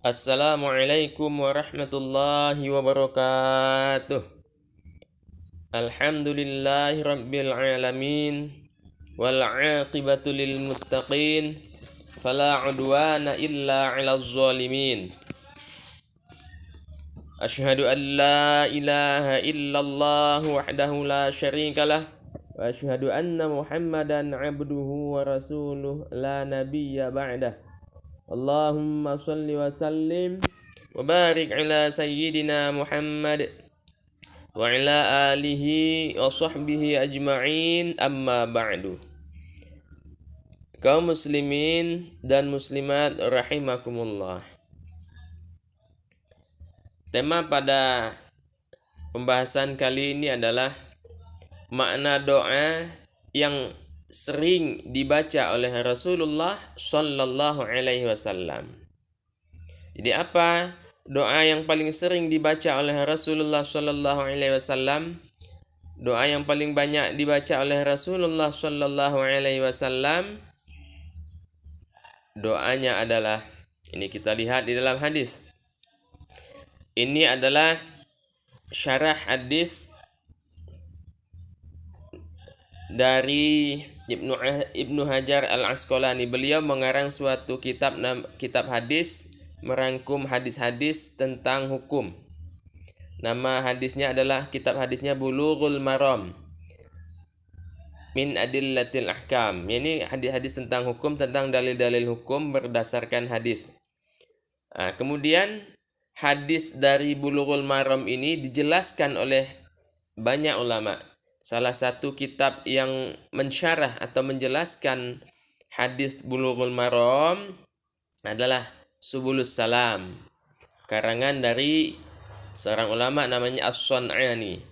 Assalamualaikum warahmatullahi wabarakatuh. Alhamdulillahi rabbil alamin. Wal aqibatu lil muttaqin. Fala udwana illa 'alaz zalimin. Asyhadu an la ilaha illallah wahdahu la syarikalah. Wa asyhadu anna Muhammadan 'abduhu wa rasuluh la nabiyya ba'dah. Allahumma salli wa sallim wa barik ala sayyidina Muhammad wa ala alihi wa sahbihi ajma'in, amma ba'du. Kaum muslimin dan muslimat rahimakumullah. Tema pada pembahasan kali ini adalah makna doa yang sering dibaca oleh Rasulullah sallallahu alaihi wasallam. Jadi apa doa yang paling sering dibaca oleh Rasulullah sallallahu alaihi wasallam? Doa yang paling banyak dibaca oleh Rasulullah sallallahu alaihi wasallam, doanya adalah, ini kita lihat di dalam hadis. Ini adalah syarah hadis dari Ibnu Hajar Al-Asqalani. Beliau mengarang suatu kitab hadis, merangkum hadis-hadis tentang hukum. Nama hadisnya adalah, kitab hadisnya Bulughul Maram min Adillatil Ahkam. Ini hadis-hadis tentang hukum, tentang dalil-dalil hukum berdasarkan hadis. Kemudian hadis dari Bulughul Maram ini dijelaskan oleh banyak ulama. Salah satu kitab yang mensyarah atau menjelaskan hadis Bulughul Maram adalah Subulus Salam, karangan dari seorang ulama namanya As-Sun'ani.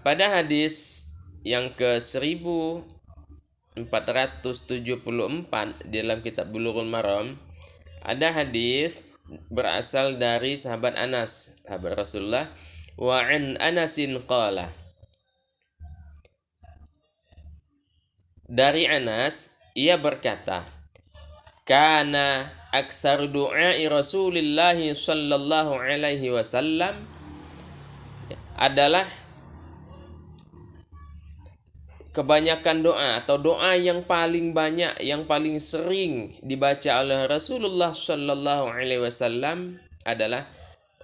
Pada hadis yang ke 1474 dalam kitab Bulughul Maram, ada hadis berasal dari sahabat Anas, sahabat Rasulullah. Wa an Anasin qala, dari Anas ia berkata, kana aktsaru du'ai Rasulillah sallallahu alaihi wasallam, adalah kebanyakan doa atau doa yang paling banyak, yang paling sering dibaca oleh Rasulullah sallallahu alaihi wasallam adalah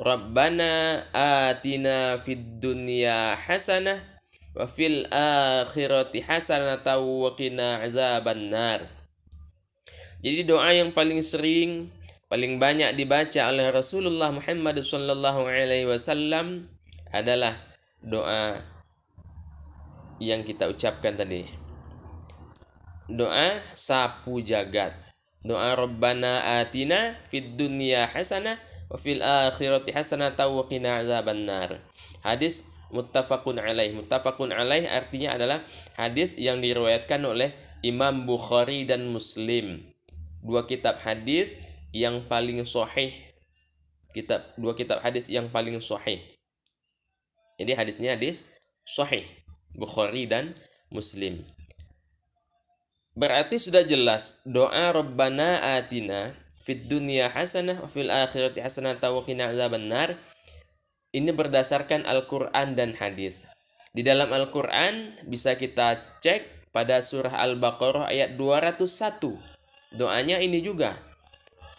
Rabbana atina fid dunya hasanah wa fil akhirati hasanah wa qina adzabannar. Jadi doa yang paling sering, paling banyak dibaca oleh Rasulullah Muhammad sallallahu alaihi wasallam adalah doa yang kita ucapkan tadi. Doa sapu jagat. Doa Rabbana atina fid dunya hasanah wa fil akhirati hasanah wa qina adzabannar. Hadis muttafaqun alaih. Muttafaqun alaih artinya adalah hadis yang diriwayatkan oleh Imam Bukhari dan Muslim. Dua kitab hadis yang paling sahih. Dua kitab hadis yang paling sahih. Jadi hadisnya hadis sahih, Bukhari dan Muslim. Berarti sudah jelas doa Rabbana atina fid dunya hasanah wa fil akhirati hasanah wa qina adzabannar ini berdasarkan Al-Qur'an dan hadis. Di dalam Al-Qur'an bisa kita cek pada surah Al-Baqarah ayat 201. Doanya ini juga.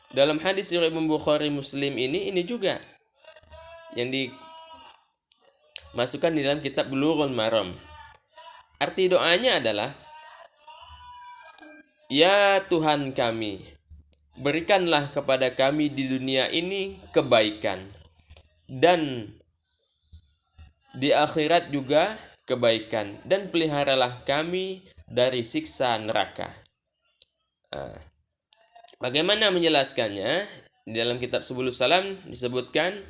Dalam hadis riwayat Bukhari Muslim ini juga yang dimasukkan di dalam kitab Bulughul Maram. Arti doanya adalah, ya Tuhan kami, berikanlah kepada kami di dunia ini kebaikan, dan di akhirat juga kebaikan, dan peliharalah kami dari siksa neraka. Bagaimana menjelaskannya? Di dalam kitab Subulus Salam disebutkan,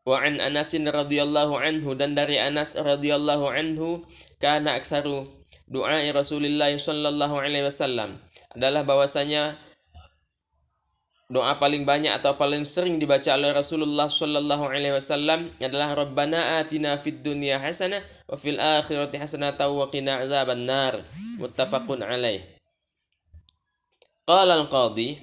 wa an Anasin radhiyallahu anhu, dan dari Anas radhiyallahu anhu, kana aktsaru doa Rasulullah sallallahu alaihi wasallam, adalah bahwasanya doa paling banyak atau paling sering dibaca oleh Rasulullah sallallahu alaihi wasallam adalah Rabbana atina fid dunya hasanah wa fil akhirati hasanah wa qina adzabannar. Muttafaqun alaih. Qala al-qadhi,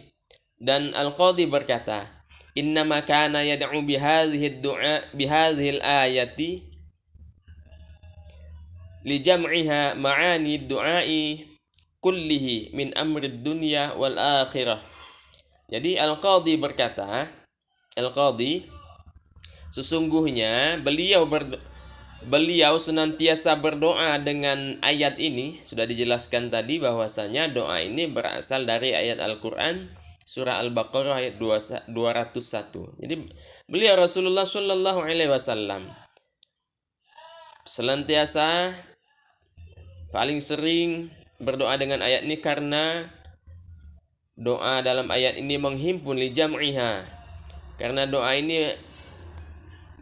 Dan Al-Qadhi berkata, innama kana yad'u bihadhihi ad-du'a bihadhihi al-ayati li jam'iha ma'ani ad-du'ai kullihi min amri dunya wal akhirah. Jadi Al-Qadhi berkata, Al-Qadhi sesungguhnya beliau senantiasa berdoa dengan ayat ini. Sudah dijelaskan tadi bahwasanya doa ini berasal dari ayat Al-Qur'an surah Al-Baqarah ayat 201. Jadi beliau Rasulullah Shallallahu alaihi wasallam senantiasa paling sering berdoa dengan ayat ini karena doa dalam ayat ini menghimpun li jam'iha. Karena doa ini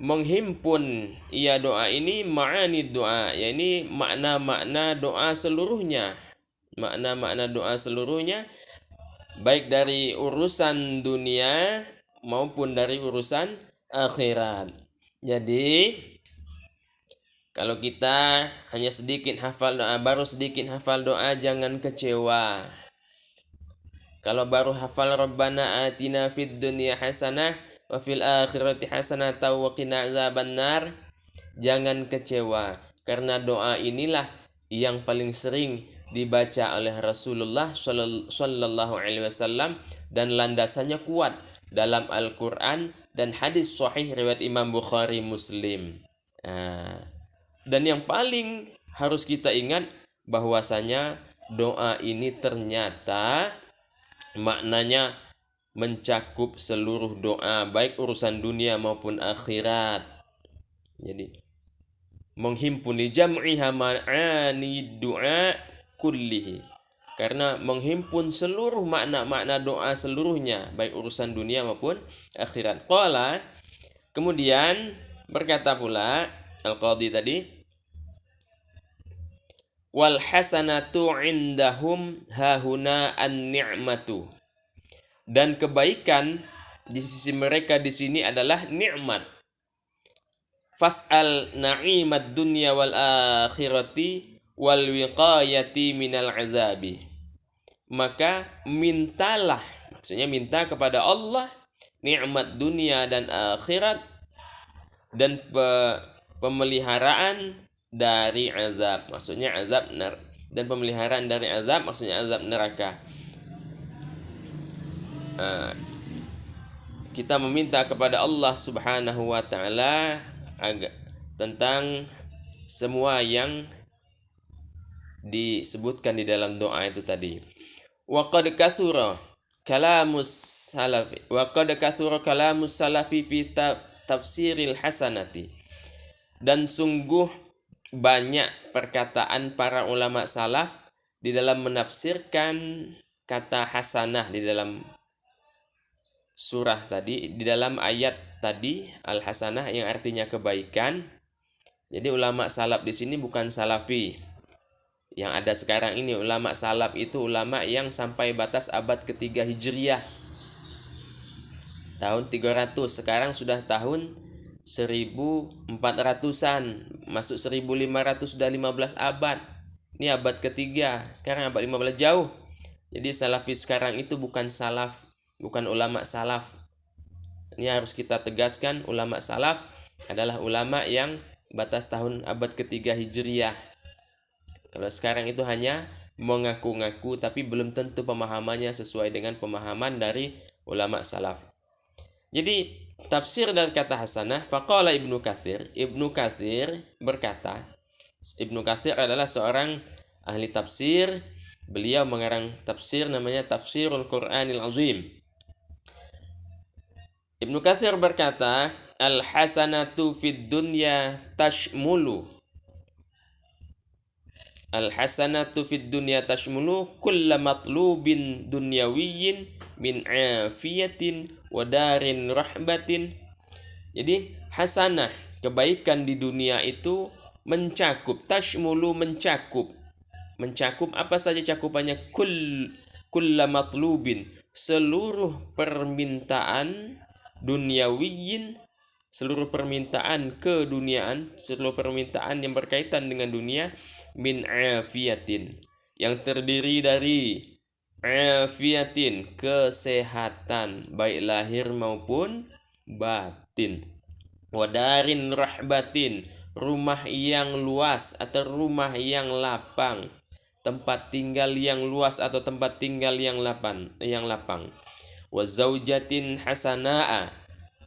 menghimpun doa ini ma'ani doa, yakni makna-makna doa seluruhnya. Makna-makna doa seluruhnya baik dari urusan dunia maupun dari urusan akhirat. Jadi kalau kita hanya sedikit hafal doa, baru sedikit hafal doa, jangan kecewa. Kalau baru hafal Rabbana atina fid dunya hasanah wa fil akhirati hasanah wa qina azabannar, jangan kecewa, karena doa inilah yang paling sering dibaca oleh Rasulullah Shallallahu alaihi wasallam dan landasannya kuat dalam Al-Qur'an dan hadis sahih riwayat Imam Bukhari Muslim. Dan yang paling harus kita ingat bahwasanya doa ini ternyata maknanya mencakup seluruh doa, baik urusan dunia maupun akhirat. Jadi menghimpun li jam'iha ma'ani du'a kullihi, karena menghimpun seluruh makna-makna doa seluruhnya, baik urusan dunia maupun akhirat. Qala, kemudian berkata pula Al-Qadhi tadi, wal hasanatu indahum hahuna an-ni'matu, dan kebaikan di sisi mereka di sini adalah nikmat. Fas'al na'imat dunya wal akhirati wal wiqayati minal azabi. Maka mintalah, maksudnya minta kepada Allah nikmat dunia dan akhirat dan pemeliharaan dari azab, maksudnya azab dan pemeliharaan dari azab, maksudnya azab neraka. Kita meminta kepada Allah Subhanahu wa taala tentang semua yang disebutkan di dalam doa itu tadi. Wa qad katsura kalamus salafi fi tafsiril hasanati, dan sungguh banyak perkataan para ulama salaf di dalam menafsirkan kata hasanah di dalam surah tadi, di dalam ayat tadi al-hasanah yang artinya kebaikan. Jadi ulama salaf di sini bukan salafi yang ada sekarang ini. Ulama salaf itu ulama yang sampai batas abad ketiga Hijriyah, tahun 300. Sekarang sudah tahun 1400-an, masuk 1500, sudah 15 abad. Ini abad ketiga, sekarang abad 15, jauh. Jadi salafi sekarang itu bukan salaf, bukan ulama salaf. Ini harus kita tegaskan, ulama salaf adalah ulama yang batas tahun abad ketiga Hijriyah. Kalau sekarang itu hanya mengaku-ngaku tapi belum tentu pemahamannya sesuai dengan pemahaman dari ulama salaf. Jadi tafsir dari kata hasanah, faqala Ibnu Katsir berkata, Ibnu Katsir adalah seorang ahli tafsir. Beliau mengarang tafsir namanya Tafsirul Qur'anil Azim. Ibnu Katsir berkata, al-hasanatu fid dunya tashmulu kulla matlubin dunyawiyyin min afiyatin wa darin rahbatin. Jadi hasanah, kebaikan di dunia itu mencakup, tashmulu mencakup apa saja cakupannya, kulla matlubin, seluruh permintaan dunyawiyin, seluruh permintaan keduniaan, seluruh permintaan yang berkaitan dengan dunia, min afiyatin, yang terdiri dari afiatin, kesehatan baik lahir maupun batin. Wadarin rahbatin, rumah yang luas atau rumah yang lapang, tempat tinggal yang luas atau tempat tinggal yang lapang. Wa zaujatin hasanaa,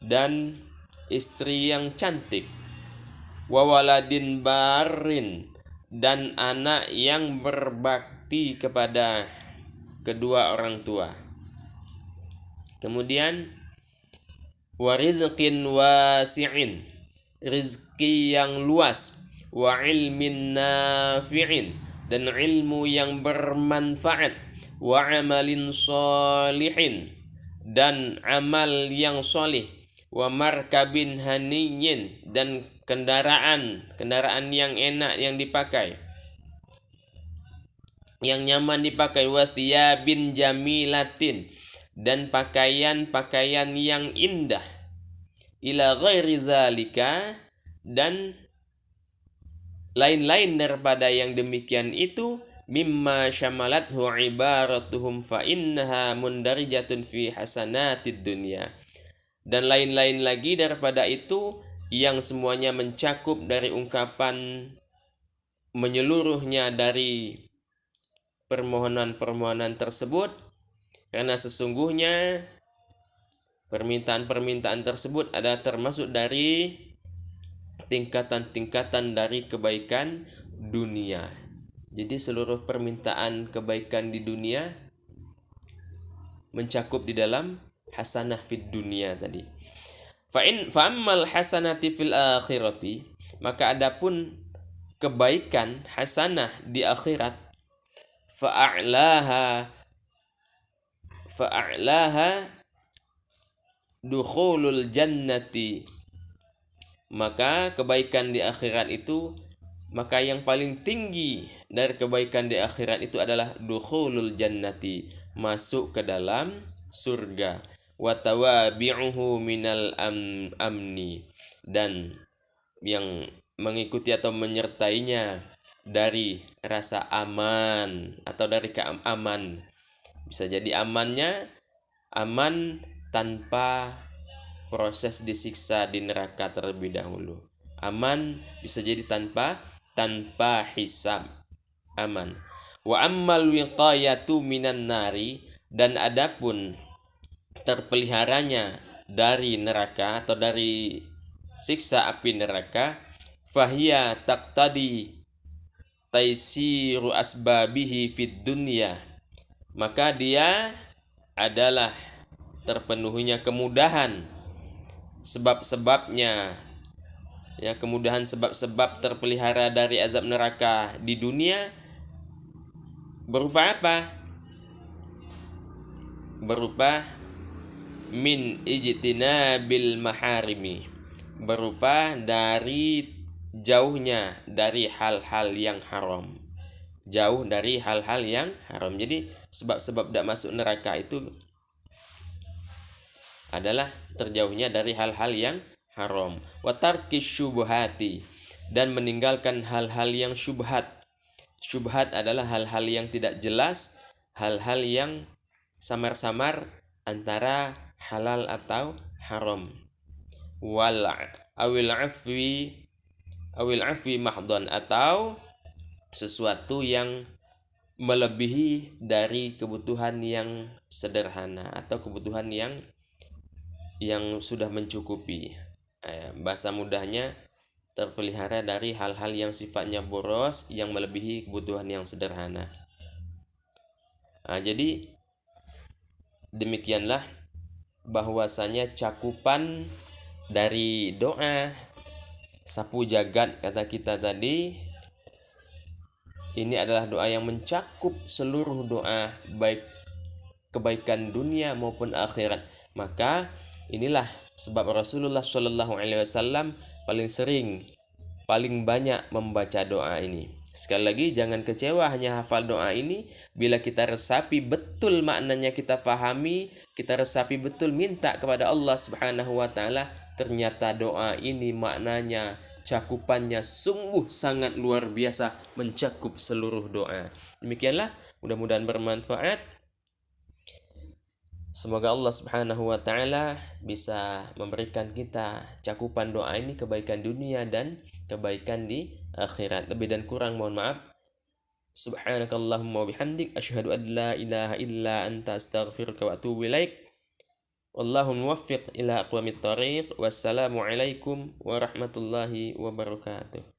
dan istri yang cantik. Wa waladin barin, dan anak yang berbakti kepada kedua orang tua. Kemudian wa rizqin wasi'in, rizki yang luas. Wa ilmin nafi'in, dan ilmu yang bermanfaat. Wa amalin solihin, dan amal yang solih. Wa markabin haniyin, dan kendaraan yang enak yang dipakai, yang nyaman dipakai. Wa thiyabin jamilatin, dan pakaian yang indah. Ila ghairi zalika, dan lain-lain daripada yang demikian itu. Mimma syamalathu ibaratuhum fa innaha mundarijatun fi hasanatid dunya, dan lain-lain lagi daripada itu yang semuanya mencakup dari ungkapan menyeluruhnya dari permohonan-permohonan tersebut, karena sesungguhnya permintaan-permintaan tersebut ada termasuk dari tingkatan-tingkatan dari kebaikan dunia. Jadi seluruh permintaan kebaikan di dunia mencakup di dalam hasanah fid dunia tadi. Fa'ammal hasanati fil akhirati, maka adapun kebaikan hasanah di akhirat, fa'a'laha dukhulul jannati, maka kebaikan di akhirat itu, maka yang paling tinggi dari kebaikan di akhirat itu adalah dukhulul jannati, masuk ke dalam surga. Wa tawabi'uhu minal amni, dan yang mengikuti atau menyertainya dari rasa aman atau dari keaman. Bisa jadi amannya aman tanpa proses disiksa di neraka terlebih dahulu. Aman bisa jadi tanpa hisab, aman. Wa ammal wiqayatu minan nari, dan adapun terpeliharanya dari neraka atau dari siksa api neraka, fahiya taqtadi taisiru asbabihi fid dunya, maka dia adalah terpenuhinya kemudahan sebab-sebabnya, ya, kemudahan sebab-sebab terpelihara dari azab neraka di dunia. Berupa apa? Berupa min ijtinabil maharimi, berupa dari jauhnya dari hal-hal yang haram. Jauh dari hal-hal yang haram. Jadi sebab-sebab tidak masuk neraka itu adalah terjauhnya dari hal-hal yang haram. Wa tarkis syubhati, dan meninggalkan hal-hal yang syubhat. Syubhat adalah hal-hal yang tidak jelas, hal-hal yang samar-samar antara halal atau haram. Wal awil afwi mahdhan, atau sesuatu yang melebihi dari kebutuhan yang sederhana atau kebutuhan yang sudah mencukupi. Bahasa mudahnya, terpelihara dari hal-hal yang sifatnya boros yang melebihi kebutuhan yang sederhana. Jadi demikianlah bahwasanya cakupan dari doa sapu jagat kata kita tadi, ini adalah doa yang mencakup seluruh doa, baik kebaikan dunia maupun akhirat. Maka inilah sebab Rasulullah Shallallahu Alaihi Wasallam paling banyak membaca doa ini. Sekali lagi, jangan kecewa hanya hafal doa ini. Bila kita resapi betul maknanya, kita fahami, kita resapi betul, minta kepada Allah Subhanahu wa Ta'ala, ternyata doa ini maknanya, cakupannya sungguh sangat luar biasa, mencakup seluruh doa. Demikianlah, mudah-mudahan bermanfaat. Semoga Allah Subhanahu wa taala bisa memberikan kita cakupan doa ini, kebaikan dunia dan kebaikan di akhirat. Lebih dan kurang mohon maaf. Subhanakallahumma wa bihamdik asyhadu an la ilaha illa anta astaghfiruka wa atubu ilaik. Wallahu muwaffiq ila aqwamit thoriq. Wassalamu alaikum warahmatullahi wabarakatuh.